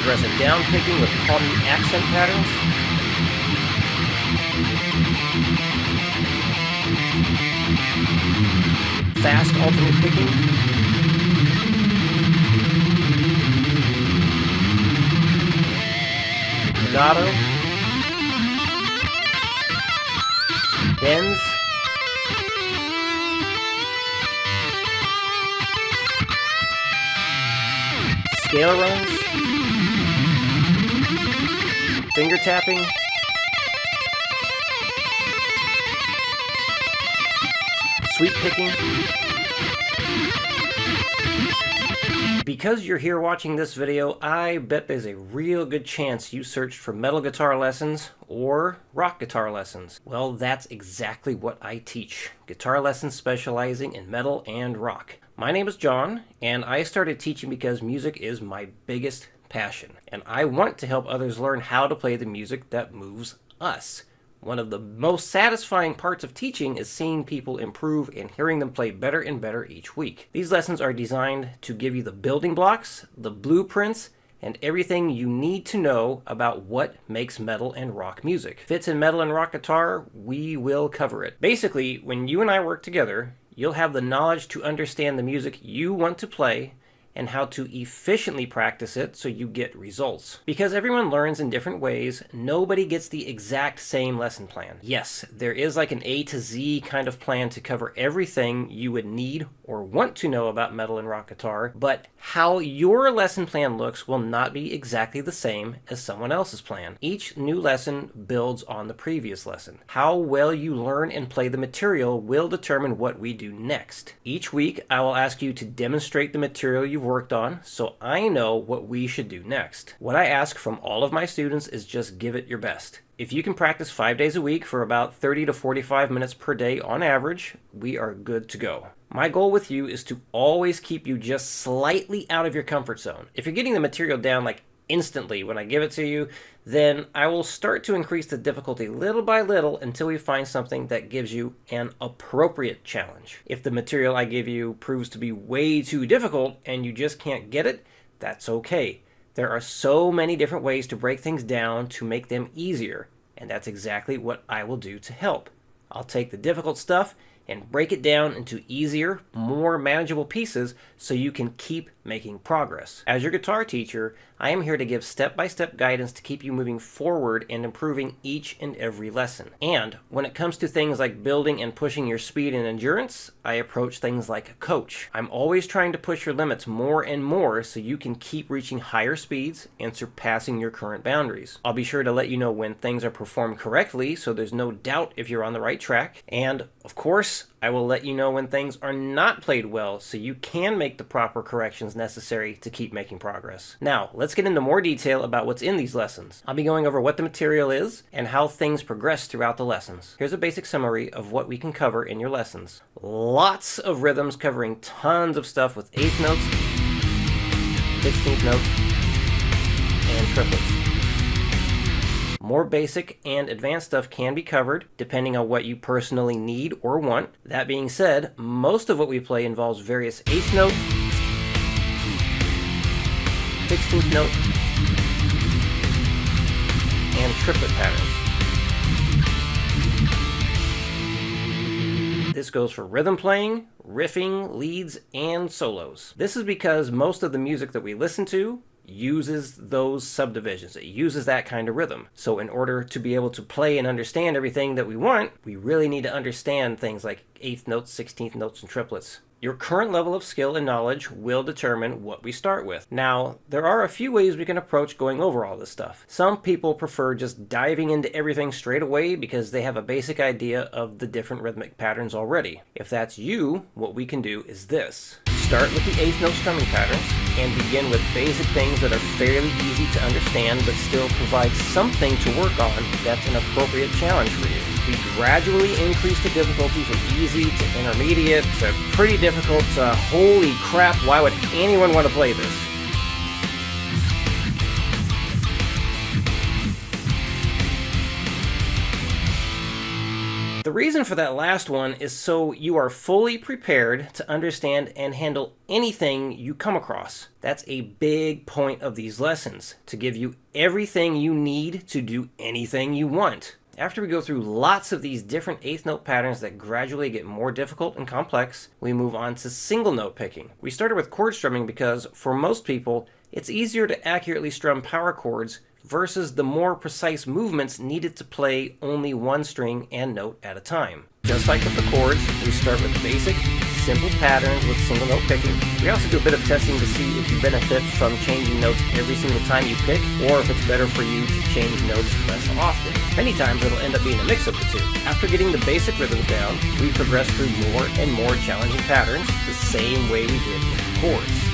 progressive down picking with palm mute accent patterns. Fast alternate picking. Legato. Bends. Scale runs. Finger tapping. Sweep picking. Because you're here watching this video, I bet there's a real good chance you searched for metal guitar lessons or rock guitar lessons. Well, that's exactly what I teach. Guitar lessons specializing in metal and rock. My name is John, and I started teaching because music is my biggest passion. And I want to help others learn how to play the music that moves us. One of the most satisfying parts of teaching is seeing people improve and hearing them play better and better each week. These lessons are designed to give you the building blocks, the blueprints, and everything you need to know about what makes metal and rock music. Fits in metal and rock guitar, we will cover it. Basically, when you and I work together, you'll have the knowledge to understand the music you want to play and how to efficiently practice it so you get results. Because everyone learns in different ways, nobody gets the exact same lesson plan. Yes, there is like an A to Z kind of plan to cover everything you would need or want to know about metal and rock guitar, but how your lesson plan looks will not be exactly the same as someone else's plan. Each new lesson builds on the previous lesson. How well you learn and play the material will determine what we do next. Each week, I will ask you to demonstrate the material you've worked on so I know what we should do next. What I ask from all of my students is just give it your best. If you can practice 5 days a week for about 30 to 45 minutes per day on average, we are good to go. My goal with you is to always keep you just slightly out of your comfort zone. If you're getting the material down like instantly when I give it to you, then I will start to increase the difficulty little by little until we find something that gives you an appropriate challenge. If the material I give you proves to be way too difficult and you just can't get it, that's okay. There are so many different ways to break things down to make them easier, and that's exactly what I will do to help. I'll take the difficult stuff and break it down into easier, more manageable pieces so you can keep making progress. As your guitar teacher, I am here to give step-by-step guidance to keep you moving forward and improving each and every lesson. And when it comes to things like building and pushing your speed and endurance, I approach things like a coach. I'm always trying to push your limits more and more so you can keep reaching higher speeds and surpassing your current boundaries. I'll be sure to let you know when things are performed correctly so there's no doubt if you're on the right track. And of course, I will let you know when things are not played well so you can make the proper corrections necessary to keep making progress. Now, let's get into more detail about what's in these lessons. I'll be going over what the material is and how things progress throughout the lessons. Here's a basic summary of what we can cover in your lessons. Lots of rhythms covering tons of stuff with eighth notes, 16th notes, and triplets. More basic and advanced stuff can be covered depending on what you personally need or want. That being said, most of what we play involves various eighth note, 16th note, and triplet patterns. This goes for rhythm playing, riffing, leads, and solos. This is because most of the music that we listen to uses those subdivisions. It uses that kind of rhythm. So in order to be able to play and understand everything that we want, we really need to understand things like eighth notes, 16th notes, and triplets. Your current level of skill and knowledge will determine what we start with. Now, there are a few ways we can approach going over all this stuff. Some people prefer just diving into everything straight away because they have a basic idea of the different rhythmic patterns already. If that's you, what we can do is this. Start with the eighth note strumming patterns and begin with basic things that are fairly easy to understand but still provide something to work on that's an appropriate challenge for you. We gradually increase the difficulty from easy to intermediate to pretty difficult to holy crap, why would anyone want to play this? The The reason for that last one is so you are fully prepared to understand and handle anything you come across. That's a big point of these lessons, to give you everything you need to do anything you want. After we go through lots of these different eighth note patterns that gradually get more difficult and complex, we move on to single note picking. We started with chord strumming because, for most people, it's easier to accurately strum power chords versus the more precise movements needed to play only one string and note at a time. Just like with the chords, we start with basic, simple patterns with single note picking. We also do a bit of testing to see if you benefit from changing notes every single time you pick, or if it's better for you to change notes less often. Many times it'll end up being a mix of the two. After getting the basic rhythms down, we progress through more and more challenging patterns the same way we did with the chords.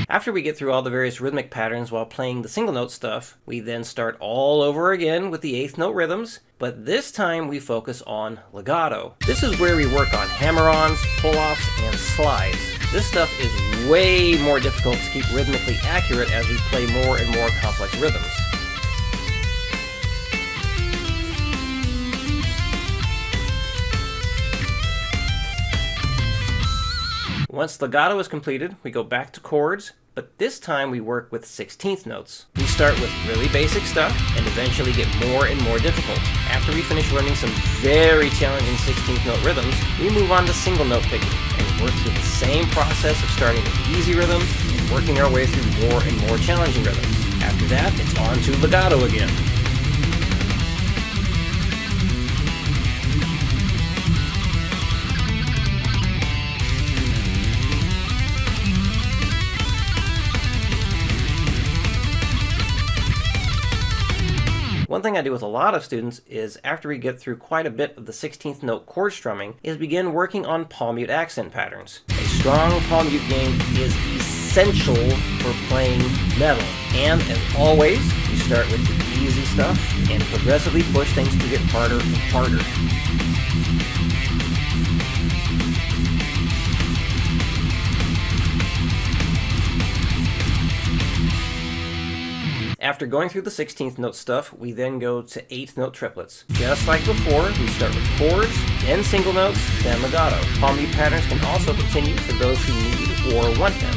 After we get through all the various rhythmic patterns while playing the single note stuff, we then start all over again with the eighth note rhythms, but this time we focus on legato. This is where we work on hammer-ons, pull-offs, and slides. This stuff is way more difficult to keep rhythmically accurate as we play more and more complex rhythms. Once legato is completed, we go back to chords, but this time we work with 16th notes. We start with really basic stuff and eventually get more and more difficult. After we finish learning some very challenging 16th note rhythms, we move on to single note picking and work through the same process of starting with easy rhythms and working our way through more and more challenging rhythms. After that, it's on to legato again. One thing I do with a lot of students is, after we get through quite a bit of the 16th note chord strumming, is begin working on palm mute accent patterns. A strong palm mute game is essential for playing metal. And as always, we start with the easy stuff and progressively push things to get harder and harder. After going through the 16th note stuff, we then go to 8th note triplets. Just like before, we start with chords, then single notes, then legato. Palm mute patterns can also continue for those who need or want them.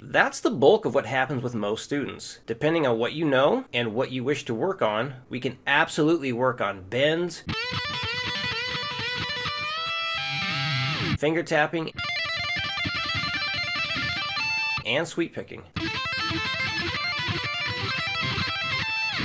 That's the bulk of what happens with most students. Depending on what you know and what you wish to work on, we can absolutely work on bends, finger tapping, and sweep picking.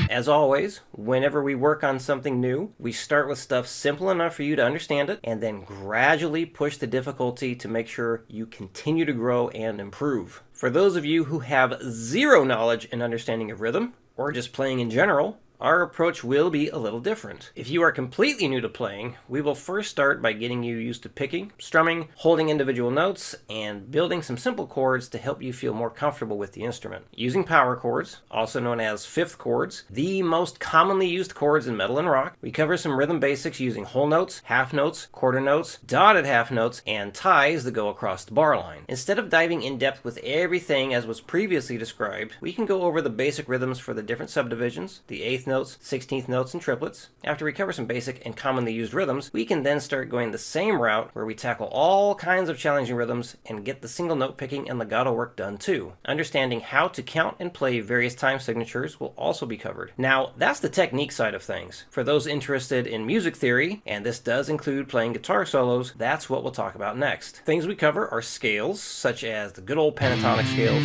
As always, whenever we work on something new, we start with stuff simple enough for you to understand it, and then gradually push the difficulty to make sure you continue to grow and improve. For those of you who have zero knowledge and understanding of rhythm, or just playing in general, our approach will be a little different. If you are completely new to playing, we will first start by getting you used to picking, strumming, holding individual notes, and building some simple chords to help you feel more comfortable with the instrument. Using power chords, also known as fifth chords, the most commonly used chords in metal and rock, we cover some rhythm basics using whole notes, half notes, quarter notes, dotted half notes, and ties that go across the bar line. Instead of diving in depth with everything as was previously described, we can go over the basic rhythms for the different subdivisions, the 8th notes, 16th notes, and triplets. After we cover some basic and commonly used rhythms, we can then start going the same route where we tackle all kinds of challenging rhythms and get the single note picking and legato work done too. Understanding how to count and play various time signatures will also be covered. Now, that's the technique side of things. For those interested in music theory, and this does include playing guitar solos, that's what we'll talk about next. Things we cover are scales, such as the good old pentatonic scales,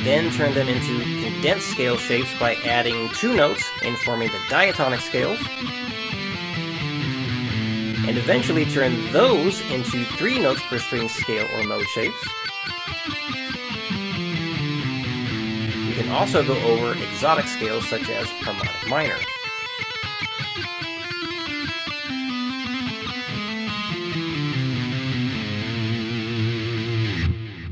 then turn them into condensed scale shapes by adding two notes and forming the diatonic scales, and eventually turn those into 3 notes per string scale or mode shapes. We can also go over exotic scales such as harmonic minor.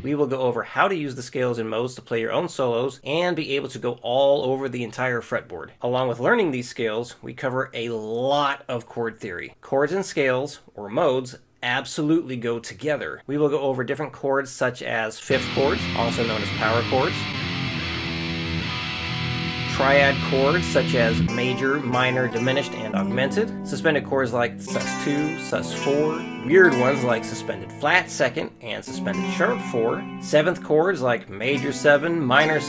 We will go over how to use the scales and modes to play your own solos and be able to go all over the entire fretboard. Along with learning these scales, we cover a lot of chord theory. Chords and scales, or modes, absolutely go together. We will go over different chords such as fifth chords, also known as power chords, triad chords such as major, minor, diminished, and augmented, suspended chords like sus2, sus4, weird ones like suspended flat second and suspended sharp 4, seventh chords like major 7, minor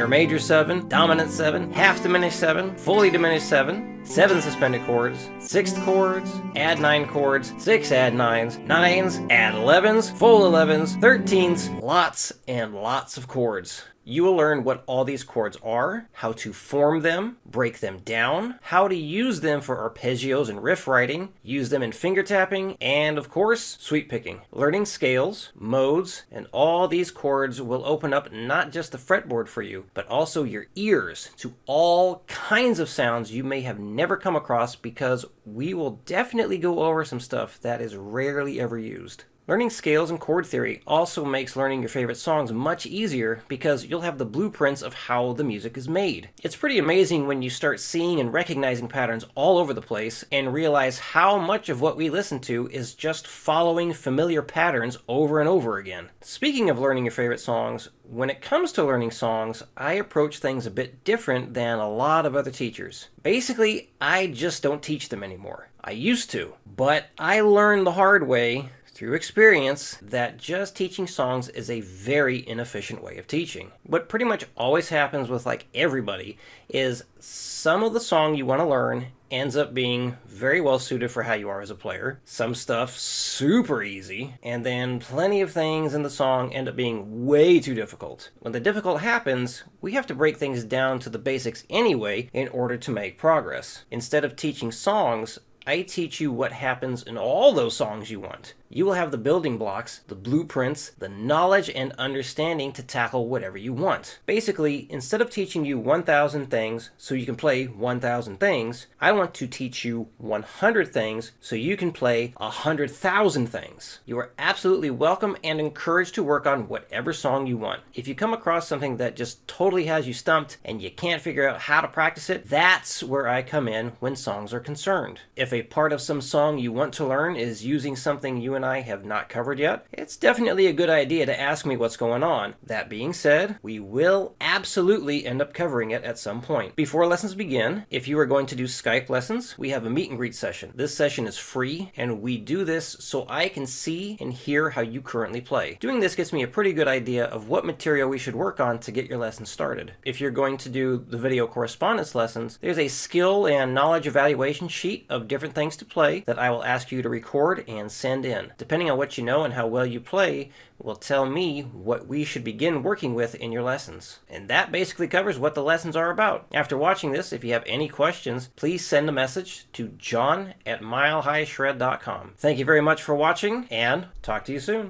major 7, dominant 7, half diminished 7, fully diminished 7, 7 suspended chords, sixth chords, add 9 chords, 6 add 9s, 9s, add 11s, full 11s, 13s, lots and lots of chords. You will learn what all these chords are, how to form them, break them down, how to use them for arpeggios and riff writing, use them in finger tapping, and of course, sweep picking. Learning scales, modes, and all these chords will open up not just the fretboard for you, but also your ears to all kinds of sounds you may have never come across, because we will definitely go over some stuff that is rarely ever used. Learning scales and chord theory also makes learning your favorite songs much easier, because you'll have the blueprints of how the music is made. It's pretty amazing when you start seeing and recognizing patterns all over the place and realize how much of what we listen to is just following familiar patterns over and over again. Speaking of learning your favorite songs, when it comes to learning songs, I approach things a bit different than a lot of other teachers. Basically, I just don't teach them anymore. I used to, but I learned the hard way through experience that just teaching songs is a very inefficient way of teaching. What pretty much always happens with like everybody is some of the song you want to learn ends up being very well suited for how you are as a player. Some stuff super easy, and then plenty of things in the song end up being way too difficult. When the difficult happens, we have to break things down to the basics anyway in order to make progress. Instead of teaching songs, I teach you what happens in all those songs you want. You will have the building blocks, the blueprints, the knowledge and understanding to tackle whatever you want. Basically, instead of teaching you 1,000 things so you can play 1,000 things, I want to teach you 100 things so you can play 100,000 things. You are absolutely welcome and encouraged to work on whatever song you want. If you come across something that just totally has you stumped and you can't figure out how to practice it, that's where I come in when songs are concerned. If a part of some song you want to learn is using something you and I have not covered yet, it's definitely a good idea to ask me what's going on. That being said, we will absolutely end up covering it at some point. Before lessons begin, if you are going to do Skype lessons, we have a meet and greet session. This session is free, and we do this so I can see and hear how you currently play. Doing this gets me a pretty good idea of what material we should work on to get your lesson started. If you're going to do the video correspondence lessons, there's a skill and knowledge evaluation sheet of different things to play that I will ask you to record and send in. Depending on what you know and how well you play will tell me what we should begin working with in your lessons. And that basically covers what the lessons are about. After watching this, if you have any questions, please send a message to john@milehighshred.com. Thank you very much for watching, and talk to you soon.